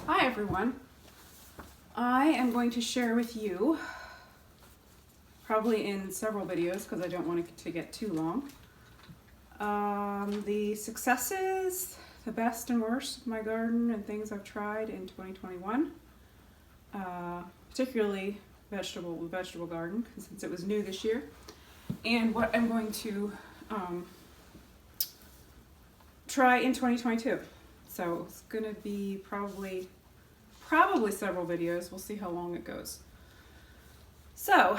Hi everyone. I am going to share with you, probably in several videos because I don't want it to get too long, the successes, the best and worst of my garden and things I've tried in 2021, particularly vegetable garden since it was new this year, and what I'm going to try in 2022. So it's going to be probably several videos. We'll see how long it goes. So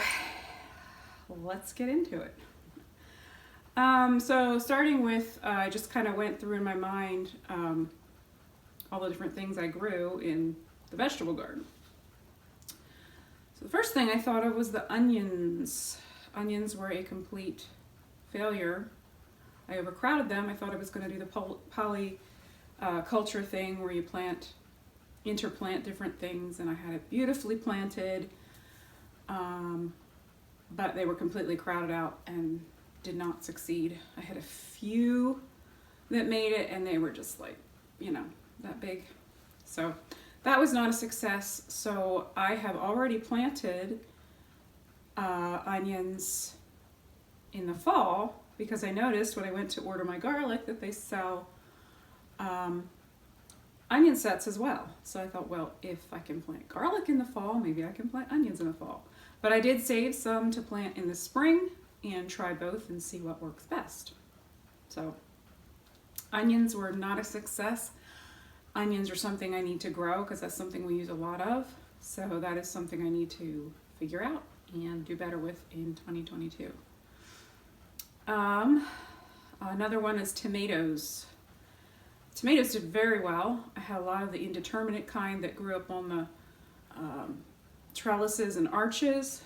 let's get into it. So starting with, I just kind of went through in my mind all the different things I grew in the vegetable garden. So the first thing I thought of was the onions. Onions were a complete failure. I overcrowded them. I thought I was going to do the polyculture thing where you interplant different things, and I had it beautifully planted, but they were completely crowded out and did not succeed. I had a few that made it, and they were just like, that big. So that was not a success. So I have already planted onions in the fall because I noticed when I went to order my garlic that they sell onion sets as well. So I thought, well, if I can plant garlic in the fall, maybe I can plant onions in the fall. But I did save some to plant in the spring and try both and see what works best. So onions were not a success. Onions are something I need to grow because that's something we use a lot of. So that is something I need to figure out and do better with in 2022. Another one is tomatoes. Tomatoes did very well. I had a lot of the indeterminate kind that grew up on the trellises and arches.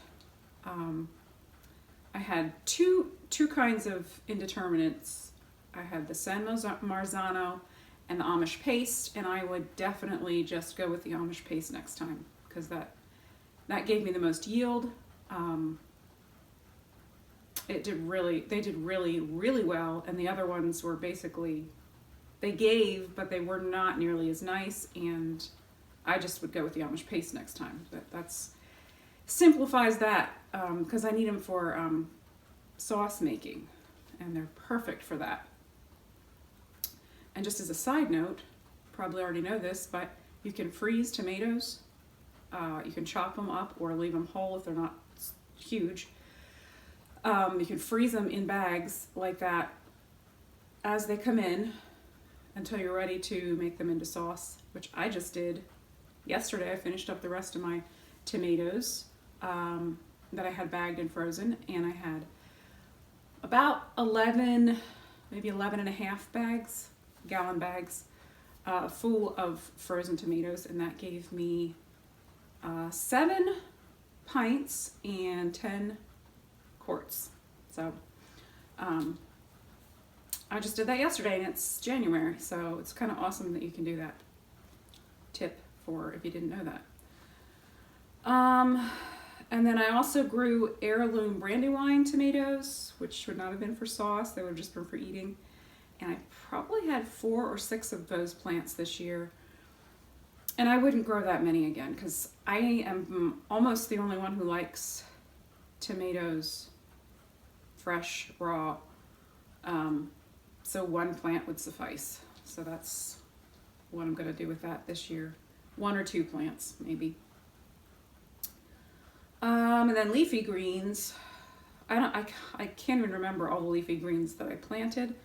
I had two kinds of indeterminates. I had the San Marzano and the Amish paste, and I would definitely just go with the Amish paste next time because that gave me the most yield. They did really well, and the other ones were basically, they gave, but they were not nearly as nice, and I just would go with the Amish paste next time. But that's simplifies that because I need them for sauce making, and they're perfect for that. And just as a side note, probably already know this, but you can freeze tomatoes. You can chop them up or leave them whole if they're not huge. You can freeze them in bags like that as they come in until you're ready to make them into sauce, which I just did yesterday. I finished up the rest of my tomatoes that I had bagged and frozen, and I had about 11, maybe 11 and a half gallon bags full of frozen tomatoes, and that gave me 7 pints and 10 quarts. So I just did that yesterday, and it's January, so it's kind of awesome that you can do that. Tip for if you didn't know that. And then I also grew Heirloom Brandywine tomatoes, which would not have been for sauce. They would have just been for eating. And I probably had 4 or 6 of those plants this year. And I wouldn't grow that many again because I am almost the only one who likes tomatoes fresh, raw. So 1 plant would suffice. So that's what I'm going to do with that this year. 1 or 2 plants, maybe. And then leafy greens. I can't even remember all the leafy greens that I planted,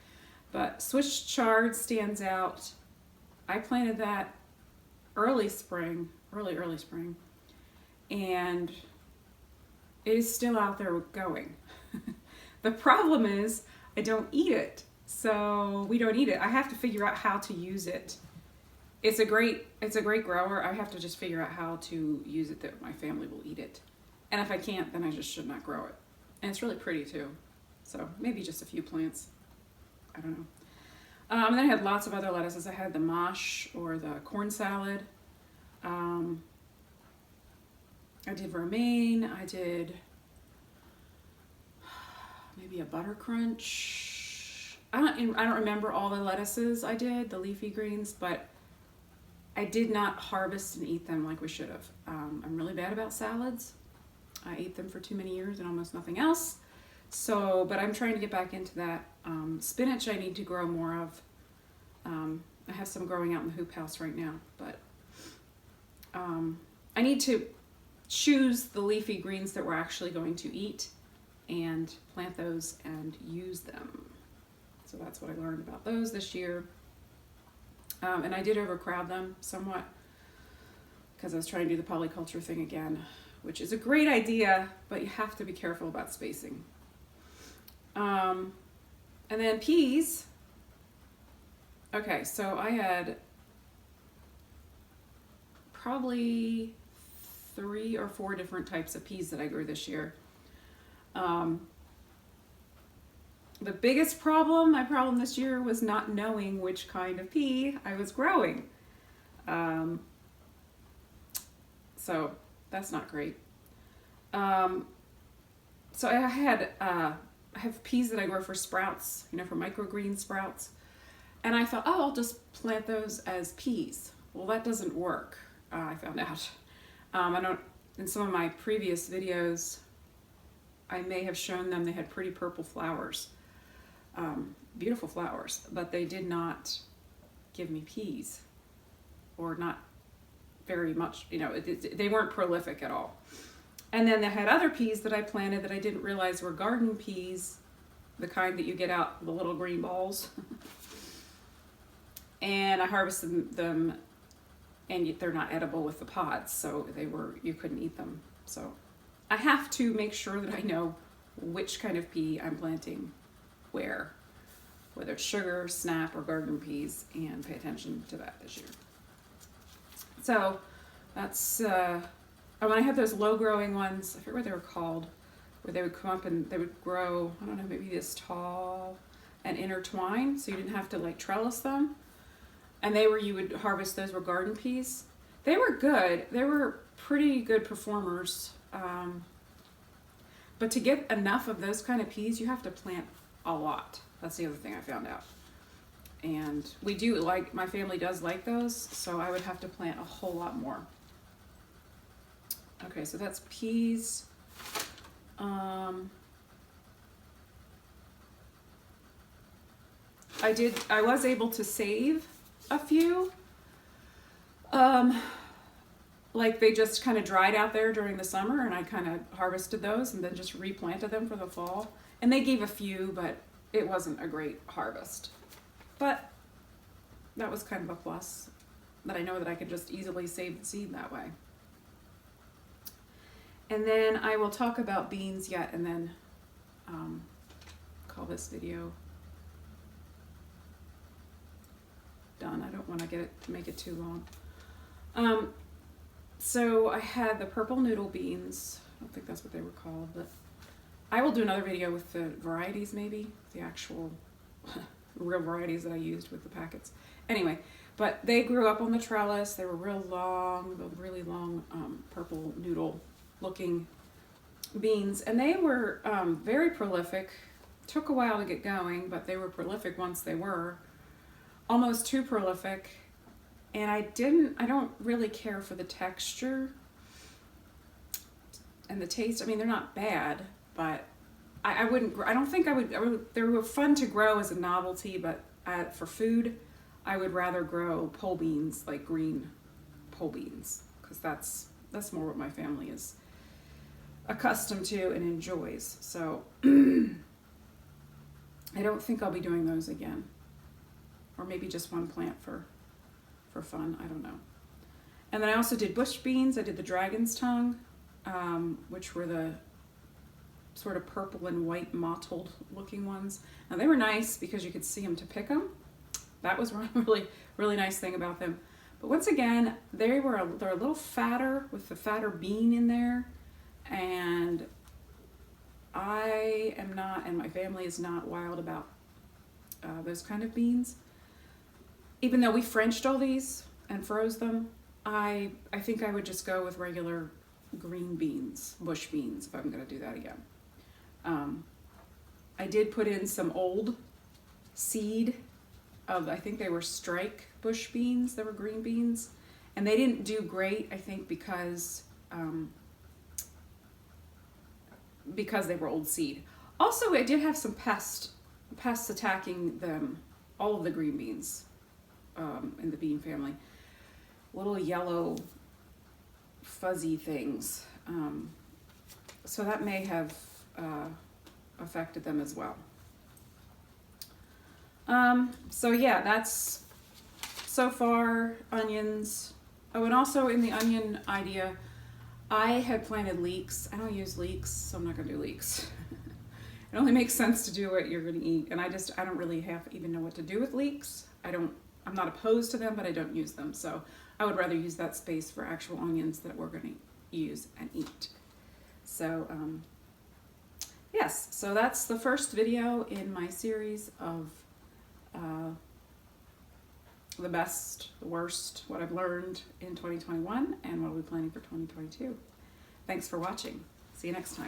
but Swiss chard stands out. I planted that early spring, and it is still out there going. The problem is I don't eat it. So we don't eat it. I have to figure out how to use it. It's a great grower. I have to just figure out how to use it that my family will eat it. And if I can't, then I just should not grow it. And it's really pretty too. So maybe just a few plants. I don't know. And then I had lots of other lettuces. I had the mosh or the corn salad. I did romaine. I did maybe a butter crunch. I don't remember all the lettuces I did, the leafy greens, but I did not harvest and eat them like we should have. I'm really bad about salads. I ate them for too many years and almost nothing else. So, but I'm trying to get back into that. Spinach I need to grow more of. I have some growing out in the hoop house right now, but I need to choose the leafy greens that we're actually going to eat and plant those and use them. So that's what I learned about those this year. And I did overcrowd them somewhat because I was trying to do the polyculture thing again, which is a great idea, but you have to be careful about spacing. And then peas. Okay, so I had probably 3 or 4 different types of peas that I grew this year. The biggest problem, my problem this year, was not knowing which kind of pea I was growing. So that's not great. So I have peas that I grow for sprouts, for microgreen sprouts. And I thought, I'll just plant those as peas. Well, that doesn't work, I found out. In some of my previous videos, I may have shown them they had pretty purple flowers. Beautiful flowers, but they did not give me peas, or not very much, they weren't prolific at all. And then they had other peas that I planted that I didn't realize were garden peas, the kind that you get out the little green balls. And I harvested them, and they're not edible with the pods, so you couldn't eat them. So I have to make sure that I know which kind of pea I'm planting where, whether it's sugar, snap, or garden peas, and pay attention to that this year. So that's, when I had those low growing ones, I forget what they were called, where they would come up and they would grow, I don't know, maybe this tall and intertwine, so you didn't have to like trellis them. And you would harvest those were garden peas. They were good. They were pretty good performers. But to get enough of those kind of peas, you have to plant a lot. That's the other thing I found out. And my family does like those, so I would have to plant a whole lot more. Okay, so that's peas. I was able to save a few. Like they just kind of dried out there during the summer, and I kind of harvested those and then just replanted them for the fall. And they gave a few, but it wasn't a great harvest. But that was kind of a plus, that I know that I could just easily save the seed that way. And then I will talk about beans yet, and then call this video done. I don't want to make it too long. So I had the purple noodle beans. I don't think that's what they were called, but I will do another video with the varieties, maybe the actual real varieties that I used with the packets. Anyway, but they grew up on the trellis. They were really long purple noodle looking beans, and they were very prolific. Took a while to get going, but they were prolific once they were. Almost too prolific. And I don't really care for the texture and the taste. I mean, they're not bad, but I don't think I would, they were fun to grow as a novelty, but for food, I would rather grow pole beans, like green pole beans, because that's more what my family is accustomed to and enjoys. So I don't think I'll be doing those again, or maybe just one plant for fun. I don't know. And then I also did bush beans. I did the dragon's tongue, which were the sort of purple and white mottled looking ones. Now they were nice because you could see them to pick them. That was really, really nice thing about them. But once again, they're a little fatter, with the fatter bean in there. And I am not, and my family is not wild about those kind of beans. Even though we Frenched all these and froze them, I think I would just go with regular green beans, bush beans, if I'm going to do that again. I did put in some old seed of, I think they were strike bush beans, they were green beans, And they didn't do great, I think, because they were old seed. Also, I did have some pests attacking them, all of the green beans in the bean family. Little yellow fuzzy things. So that may have affected them as well. So yeah, that's so far onions. Oh, and also in the onion idea, I had planted leeks. I don't use leeks, so I'm not gonna do leeks. It only makes sense to do what you're gonna eat, and I don't really even know what to do with leeks. I'm not opposed to them, but I don't use them, so I would rather use that space for actual onions that we're gonna use and eat. So yes, so that's the first video in my series of the best, the worst, what I've learned in 2021 and what are we planning for 2022. Thanks for watching. See you next time.